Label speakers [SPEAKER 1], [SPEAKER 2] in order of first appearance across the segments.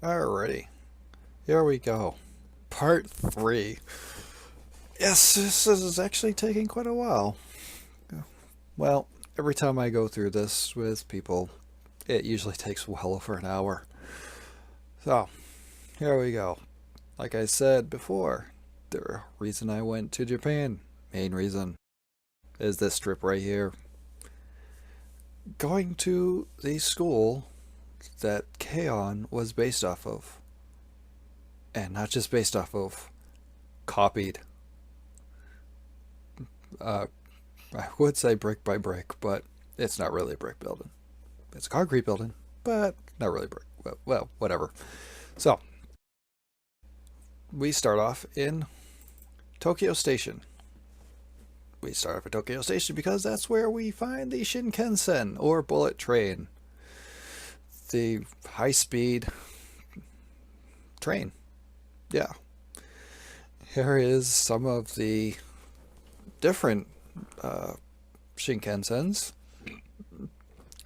[SPEAKER 1] Alrighty, here we go. Part 3. Yes, this is actually taking quite a while. Well, every time I go through this with people, it usually takes well over an hour. So, here we go. Like I said before, the reason I went to Japan, main reason, is this trip right here. Going to the school that K-On! Was based off of. And not just based off of, copied. I would say brick by brick, but it's not really a brick building. It's a concrete building, but not really brick. Well, whatever. So, we start off in Tokyo Station. We start off at Tokyo Station because that's where we find the Shinkansen, or bullet train. The high-speed train. Yeah. Here is some of the different Shinkansens.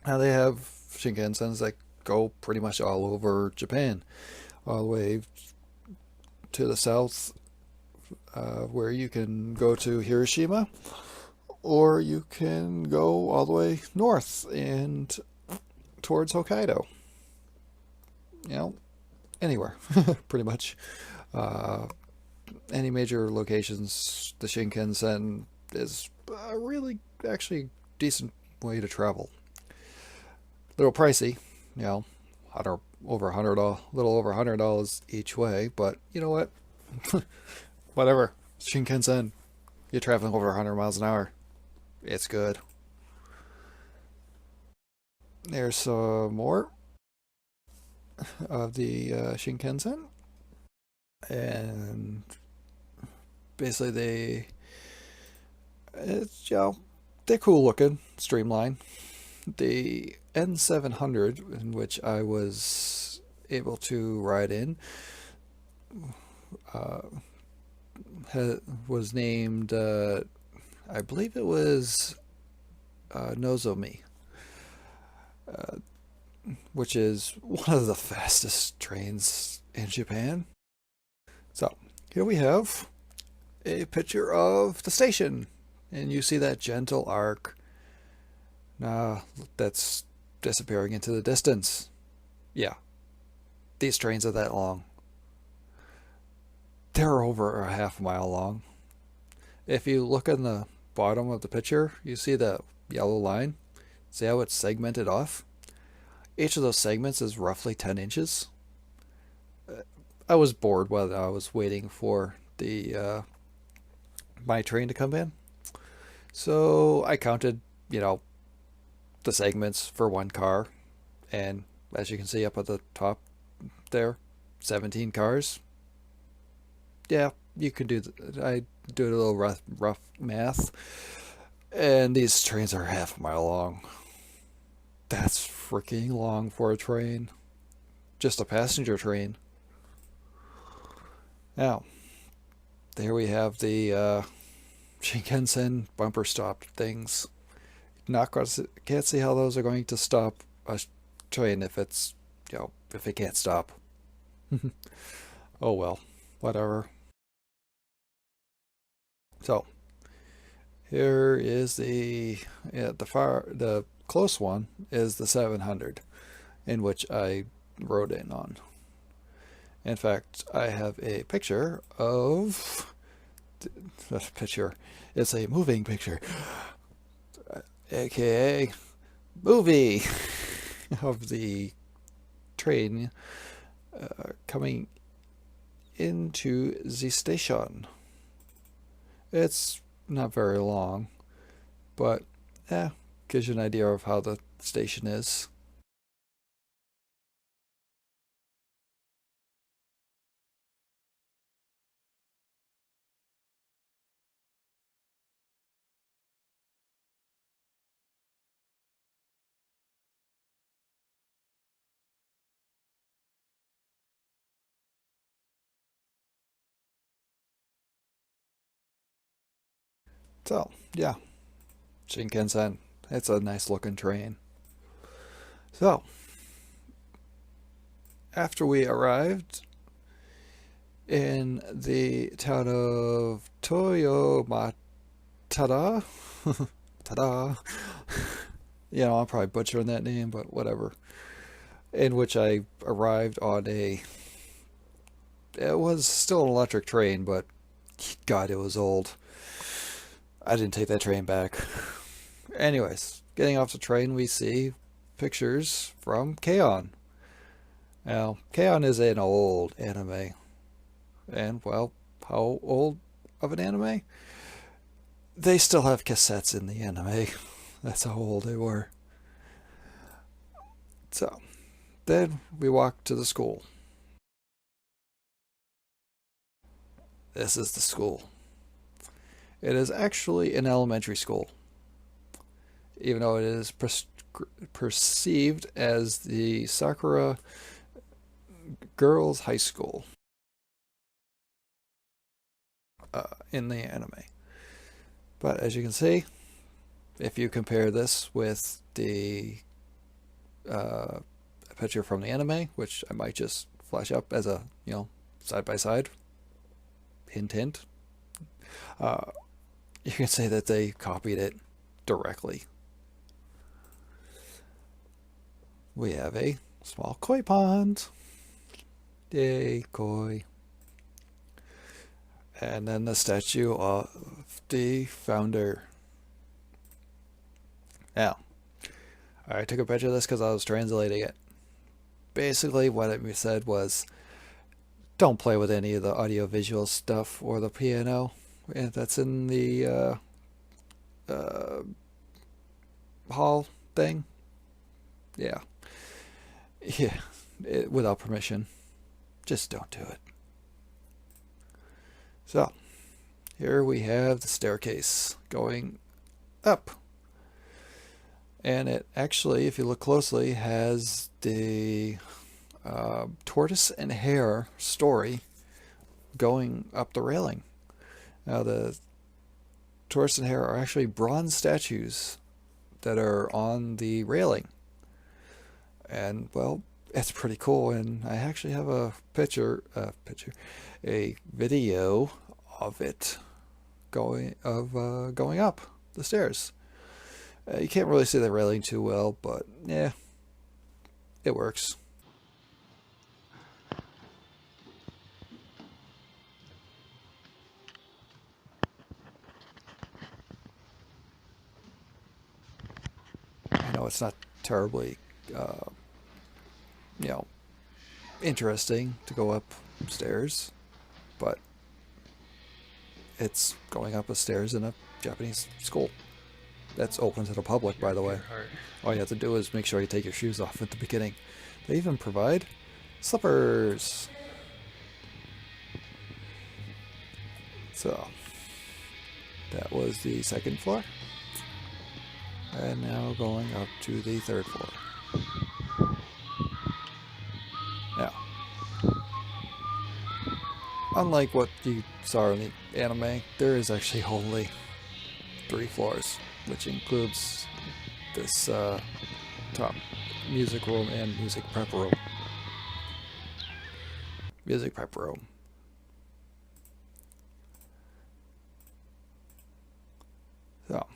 [SPEAKER 1] Now they have Shinkansens that go pretty much all over Japan, all the way to the south, where you can go to Hiroshima, or you can go all the way north and towards Hokkaido. You know, anywhere, pretty much. Any major locations, the Shinkansen is a really actually decent way to travel. A little pricey, you know, over $100, little over $100 each way, but you know what? Whatever. Shinkansen, you're traveling over 100 miles an hour. It's good. There's some more of the Shinkansen, and basically they're cool looking, streamlined. The N700, in which I was able to ride in, uh, was named, I believe it was Nozomi, which is one of the fastest trains in Japan. So, here we have a picture of the station, and you see that gentle arc that's disappearing into the distance. Yeah, these trains are that long. They're over a half mile long. If you look in the bottom of the picture, you see the yellow line. See how it's segmented off? Each of those segments is roughly 10 inches. I was bored while I was waiting for the my train to come in. So I counted, the segments for one car. And as you can see up at the top there, 17 cars. Yeah, you can do I do a little rough math. And these trains are half a mile long. That's freaking long for a train. Just a passenger train. Now, there we have the Shinkansen bumper stop things. Can't see how those are going to stop a train if if it can't stop. Oh well, whatever. So, here is the close one is the 700, in which I rode in on. In fact, I have a picture of that picture. It's a moving picture, aka movie of the train coming into the station. It's not very long, but gives you an idea of how the station is. So, yeah, Shinkansen. It's a nice looking train. So, after we arrived in the town of Toyomatada, tada, I'm probably butchering that name, but whatever, in which I arrived on it was still an electric train, but God, it was old. I didn't take that train back. Anyways, getting off the train, we see pictures from K-On! Now, K-On! Is an old anime. And, well, how old of an anime? They still have cassettes in the anime. That's how old they were. So, then we walk to the school. This is the school. It is actually an elementary school, even though it is perceived as the Sakura Girls' High School in the anime. But as you can see, if you compare this with the picture from the anime, which I might just flash up as a, side by side, hint, hint, you can say that they copied it directly. We have a small koi pond. Yay, koi. And then the statue of the founder. Now, I took a picture of this because I was translating it. Basically, what it said was, don't play with any of the audiovisual stuff or the piano that's in the hall thing. Yeah. Without permission. Just don't do it. So, here we have the staircase going up. And it actually, if you look closely, has the tortoise and hare story going up the railing. Now, the tortoise and hare are actually bronze statues that are on the railing. And, well, it's pretty cool. And I actually have a a video of it going up the stairs. You can't really see the railing too well, but yeah, it works. I know it's not terribly, interesting to go upstairs, but it's going up the stairs in a Japanese school. That's open to the public, by the way. All you have to do is make sure you take your shoes off at the beginning. They even provide slippers. So, that was the second floor. And now going up to the third floor. Now, unlike what you saw in the anime, there is actually only 3 floors, which includes this top music room and music prep room. Music prep room. So,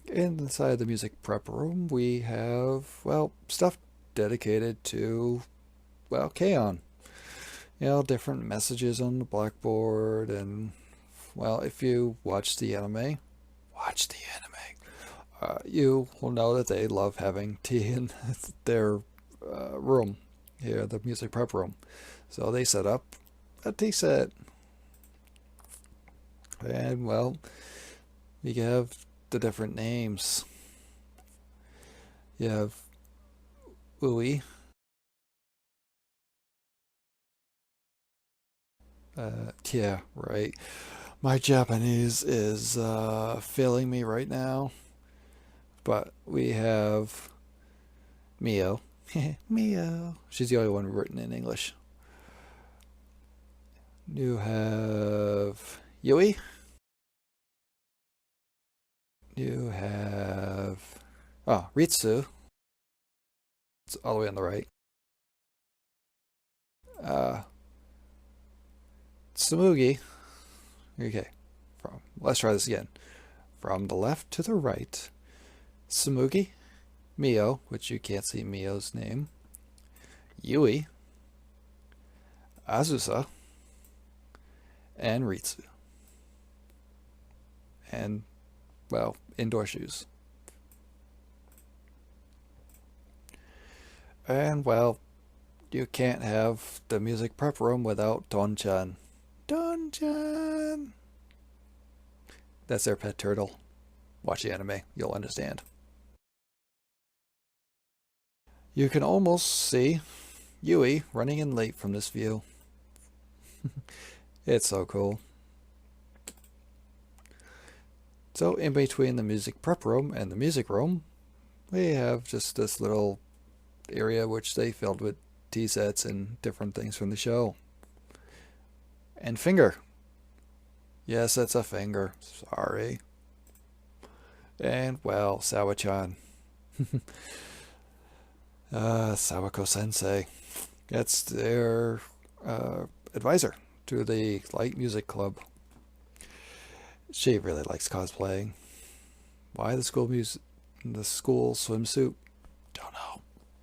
[SPEAKER 1] inside the music prep room, we have, well, stuff dedicated to, well, K-On! Different messages on the blackboard, and, well, if you watch the anime, you will know that they love having tea in their room here, the music prep room. So they set up a tea set. And, well, you have the different names. You have Ui. Yeah, right. My Japanese is failing me right now. But we have Mio. Mio. She's the only one written in English. You have Yui. You have Ritsu. It's all the way on the right. Uh, Tsumugi. Okay, let's try this again. From the left to the right, Tsumugi, Mio, which you can't see Mio's name, Yui, Azusa, and Ritsu. And, well, indoor shoes. And, well, you can't have the music prep room without Don-chan. Don-chan! That's their pet turtle. Watch the anime, you'll understand. You can almost see Yui running in late from this view. It's so cool. So in between the music prep room and the music room, we have just this little area which they filled with tea sets and different things from the show. And finger. Yes, it's a finger. Sorry. And, well, Sawa-chan. Sawako Sensei. That's their advisor to the light music club. She really likes cosplaying. Why the school swimsuit? Don't know.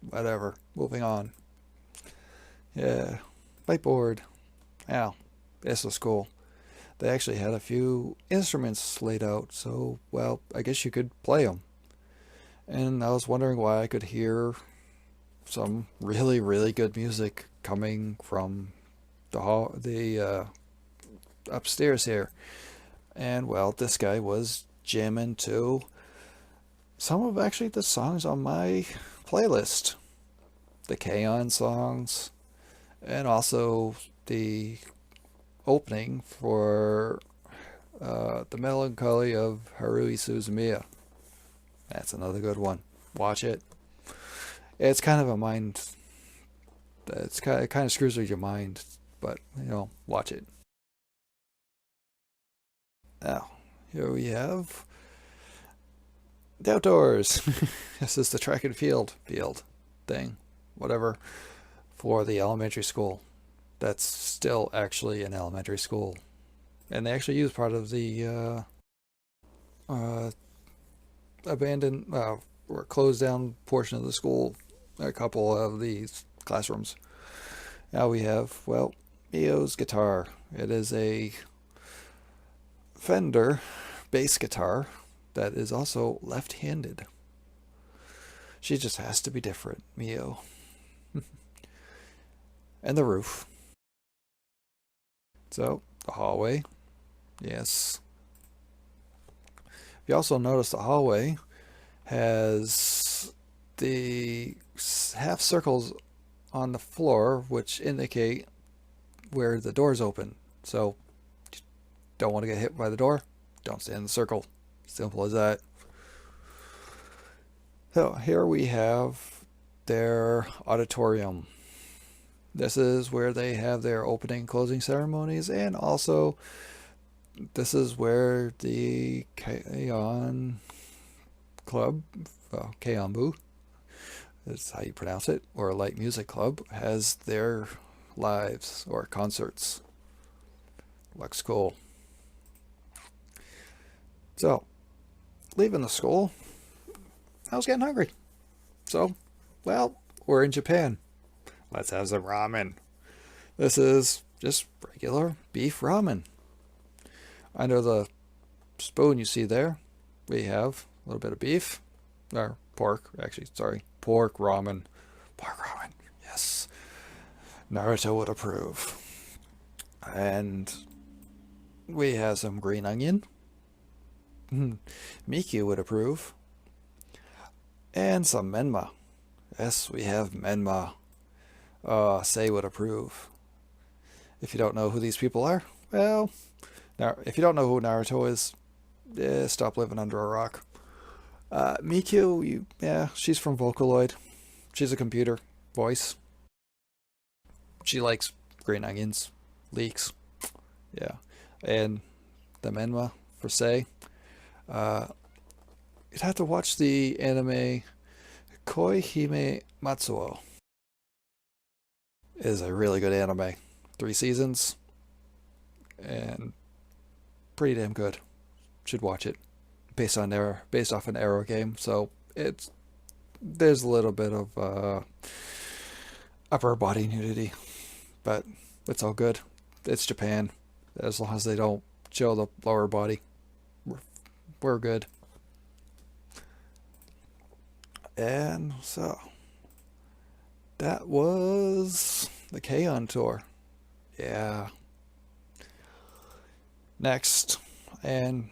[SPEAKER 1] Whatever. Moving on. Yeah. Whiteboard. Ow. This was cool. They actually had a few instruments laid out, so, well, I guess you could play them. And I was wondering why I could hear some really, really good music coming from the upstairs here. And, well, this guy was jamming to some of actually the songs on my playlist. The K-On! Songs, and also the opening for The Melancholy of Haruhi Suzumiya. That's another good one. Watch it. It's kind of a mind... it kind of screws with your mind, but, watch it. Now, here we have the outdoors. This is the track and field thing, whatever, for the elementary school. That's still actually an elementary school. And they actually use part of the abandoned or closed down portion of the school, a couple of these classrooms. Now we have, well, Mio's guitar. It is a Fender bass guitar that is also left-handed. She just has to be different, Mio. And the roof. So, the hallway. Yes. You also notice the hallway has the half circles on the floor, which indicate where the doors open. So, don't want to get hit by the door? Don't stand in the circle. Simple as that. So, here we have their auditorium. This is where they have their opening and closing ceremonies, and also this is where the K-On! Club, K-On!bu, is how you pronounce it, or Light Music Club, has their lives or concerts. Looks cool. So, leaving the school, I was getting hungry. So, well, we're in Japan. Let's have some ramen. This is just regular beef ramen. Under the spoon you see there, we have a little bit of beef, or pork, actually, sorry, pork ramen. Pork ramen, yes. Naruto would approve. And we have some green onion. Mikyu would approve. And some menma. Yes, we have menma. Sei would approve. If you don't know who these people are, well, now if you don't know who Naruto is, stop living under a rock. Mikyu, she's from Vocaloid. She's a computer voice. She likes green onions, leeks, yeah, and the menma for Sei. You'd have to watch the anime Koi Hime Matsuo. is a really good anime. 3 seasons and pretty damn good. Should watch it. Based off an Arrow game, so there's a little bit of upper body nudity, but it's all good. It's Japan. As long as they don't show the lower body, we're good. And so that was the K-On! Tour. Yeah. Next, and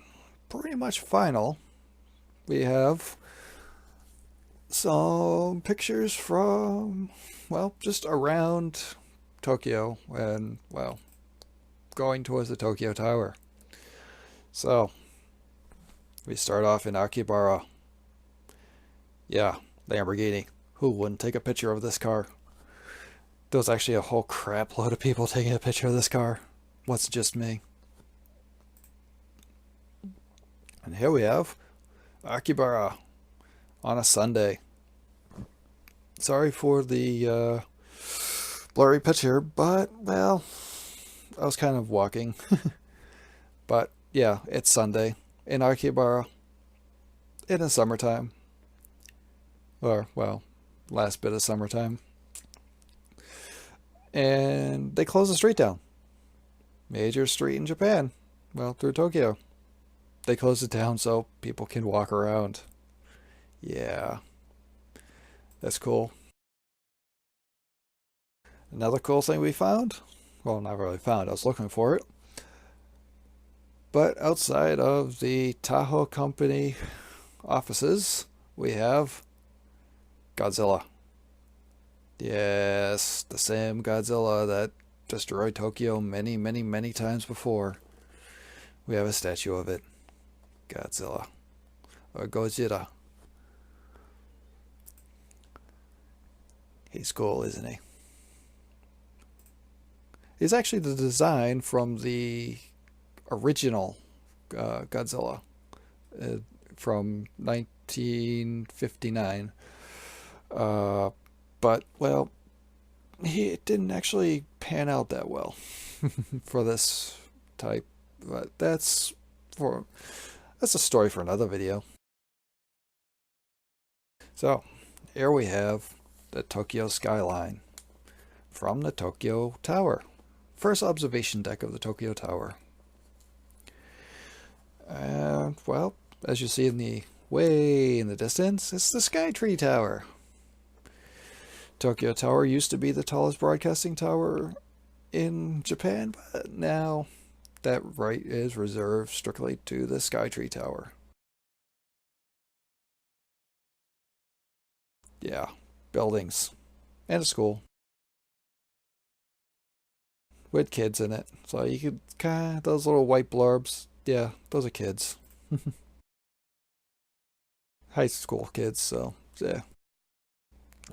[SPEAKER 1] pretty much final, we have some pictures from, well, just around Tokyo and, well, going towards the Tokyo Tower. So, we start off in Akihabara. Yeah, Lamborghini. Who wouldn't take a picture of this car? There was actually a whole crap load of people taking a picture of this car. What's just me? And here we have Akihabara on a Sunday. Sorry for the blurry picture, but, well, I was kind of walking. But, yeah, it's Sunday in Akihabara in the summertime. Or, well, last bit of summertime. And they close the street down. Major street in Japan. Well, through Tokyo. They close it down so people can walk around. Yeah. That's cool. Another cool thing we found. Well, not really found. I was looking for it. But outside of the Tahoe Company offices, we have Godzilla. Yes, the same Godzilla that destroyed Tokyo many, many, many times before. We have a statue of it. Godzilla. Or Gojira. He's cool, isn't he? He's actually the design from the original Godzilla from 1959. But, well, it didn't actually pan out that well for this type. But that's a story for another video. So, here we have the Tokyo Skyline from the Tokyo Tower. First observation deck of the Tokyo Tower. And, well, as you see way in the distance, it's the Skytree Tower. Tokyo Tower used to be the tallest broadcasting tower in Japan, but now that right is reserved strictly to the Skytree Tower. Yeah, buildings and a school with kids in it. So you could kind of, those little white blurbs, yeah, those are kids. High school kids, so yeah.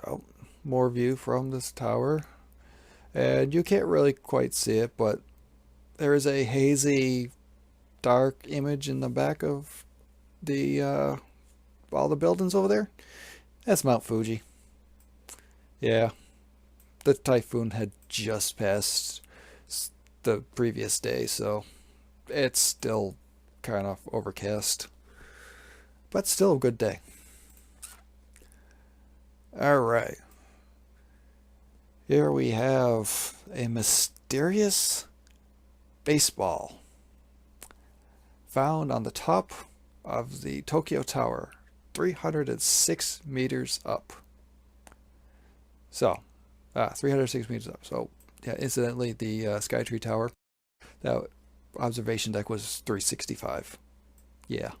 [SPEAKER 1] Oh, more view from this tower. And you can't really quite see it, but there is a hazy, dark image in the back of the all the buildings over there. That's Mount Fuji. Yeah, the typhoon had just passed the previous day, so it's still kind of overcast, but still a good day. All right. Here we have a mysterious baseball found on the top of the Tokyo Tower, 306 meters up. So, 306 meters up. So, yeah, incidentally, the Skytree Tower, that observation deck was 365. Yeah.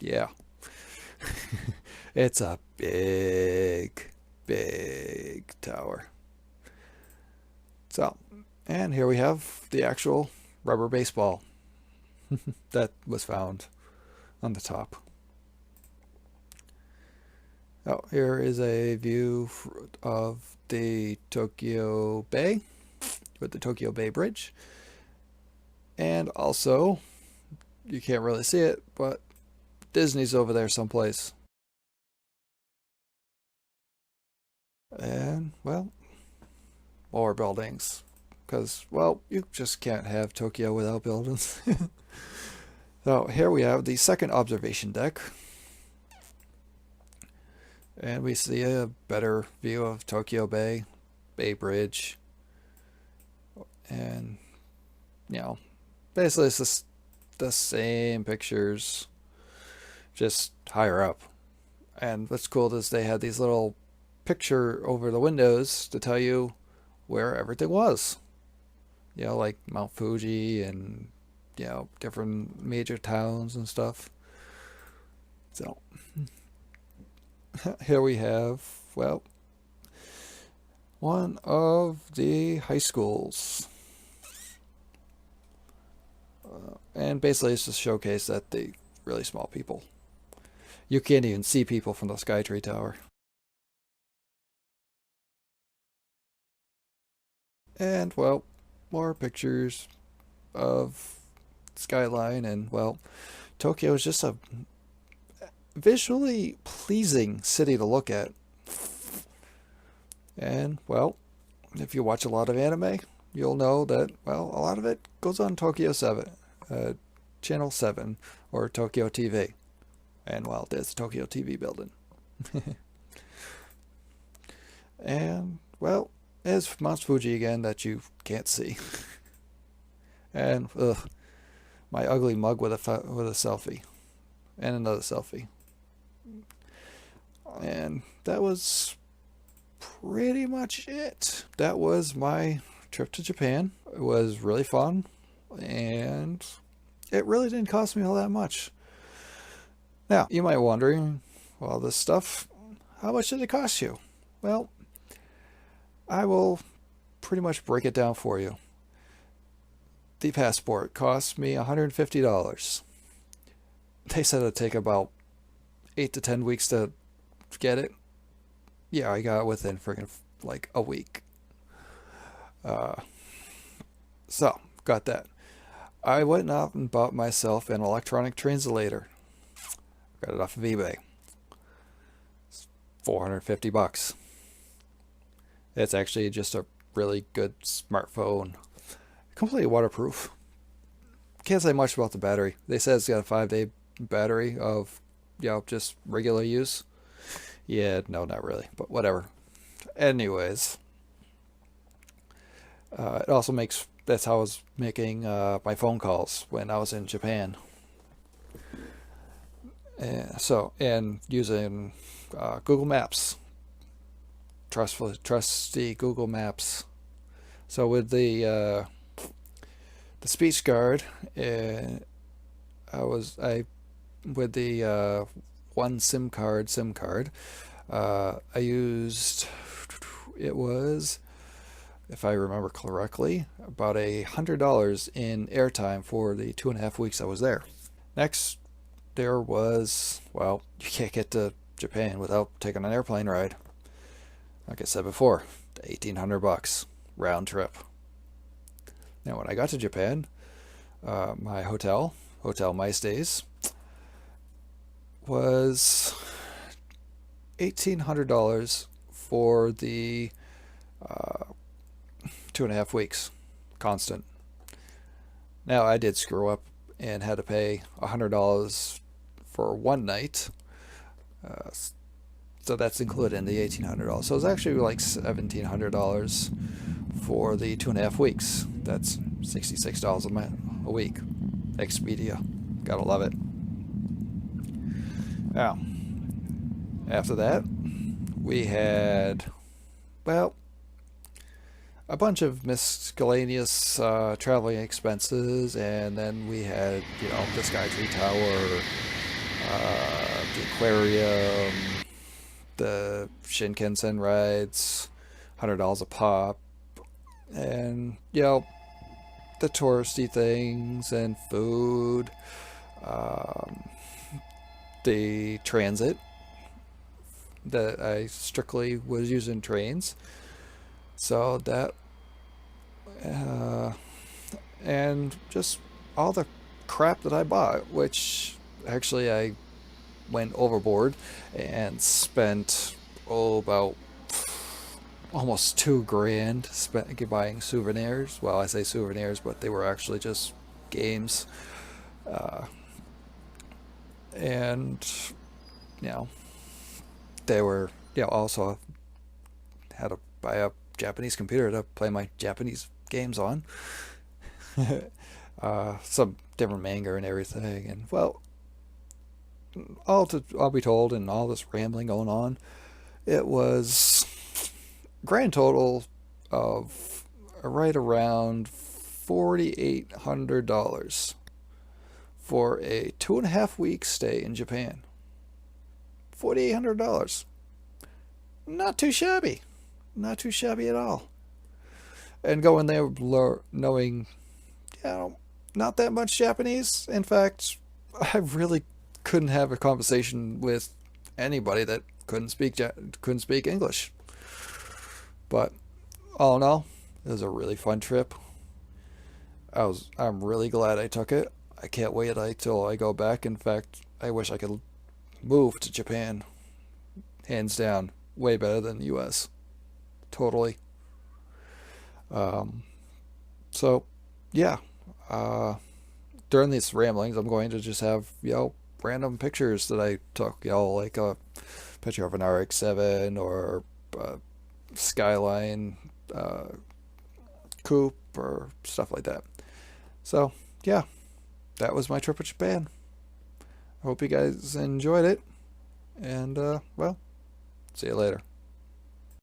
[SPEAKER 1] Yeah. It's a big, big tower. So, and here we have the actual rubber baseball that was found on the top. Oh, here is a view of the Tokyo Bay with the Tokyo Bay Bridge. And also, you can't really see it, but Disney's over there someplace. And, well, more buildings. Because, well, you just can't have Tokyo without buildings. So here we have the second observation deck. And we see a better view of Tokyo Bay, Bay Bridge. And, you know, basically it's just the same pictures, just higher up. And what's cool is they had these little picture over the windows to tell you where everything was. You know, like Mount Fuji and, you know, different major towns and stuff. So, here we have, well, one of the high schools. And basically it's just showcase that the really small people. You can't even see people from the Skytree Tower. And, well, more pictures of Skyline, and, well, Tokyo is just a visually pleasing city to look at. And, well, if you watch a lot of anime, you'll know that, well, a lot of it goes on Tokyo 7, Channel 7, or Tokyo TV. And, well, there's the Tokyo TV building. And, well, there's Mount Fuji again that you can't see. And, ugh, my ugly mug with a selfie. And another selfie. And that was pretty much it. That was my trip to Japan. It was really fun. And it really didn't cost me all that much. Now, you might be wondering, well, this stuff, how much did it cost you? Well, I will pretty much break it down for you. The passport cost me $150. They said it'd take about 8 to 10 weeks to get it. Yeah, I got it within freaking like a week. So, got that. I went out and bought myself an electronic translator. Got it off of eBay. It's $450. It's actually just a really good smartphone. Completely waterproof. Can't say much about the battery. They said it's got a 5-day battery of, you know, just regular use. Yeah, no, not really, but whatever. Anyways, it also makes, that's how I was making my phone calls when I was in Japan. And using Google Maps. Trusty Google Maps. So with the speech guard, with the one SIM card, I used, it was, if I remember correctly, about $100 in airtime for the 2.5 weeks I was there. Next, there was, well, you can't get to Japan without taking an airplane ride. Like I said before, $1,800 round trip. Now, when I got to Japan, my Hotel My Stays, was $1,800 for the 2.5 weeks, constant. Now, I did screw up and had to pay $100 for one night. So that's included in the $1,800. So it's actually like $1,700 for the 2.5 weeks. That's $66 a week. Expedia. Gotta love it. Now, after that, we had, well, a bunch of miscellaneous traveling expenses, and then we had, you know, the Skytree Tower, the aquarium, the Shinkansen rides, $100 a pop, and, you know, the touristy things and food, the transit that I strictly was using trains. So that, and just all the crap that I bought, which actually I went overboard and spent, about almost $2,000 spent buying souvenirs. Well, I say souvenirs, but they were actually just games. Uh, and you know, they were also had to buy a Japanese computer to play my Japanese games on. Some different manga and everything, and well, all be told, and all this rambling going on, it was grand total of right around $4,800 for a 2.5 week stay in Japan. $4,800. Not too shabby. Not too shabby at all. And going there knowing, not that much Japanese. In fact, I really couldn't have a conversation with anybody that couldn't speak English. But all in all, it was a really fun trip. I'm really glad I took it. I can't wait until I go back. In fact, I wish I could move to Japan. Hands down, way better than the U.S. Totally. So, yeah. During these ramblings, I'm going to just have random pictures that I took. Like a picture of an RX-7 or Skyline coupe or stuff like that. So, yeah, that was my trip to Japan. I hope you guys enjoyed it. And, well, see you later.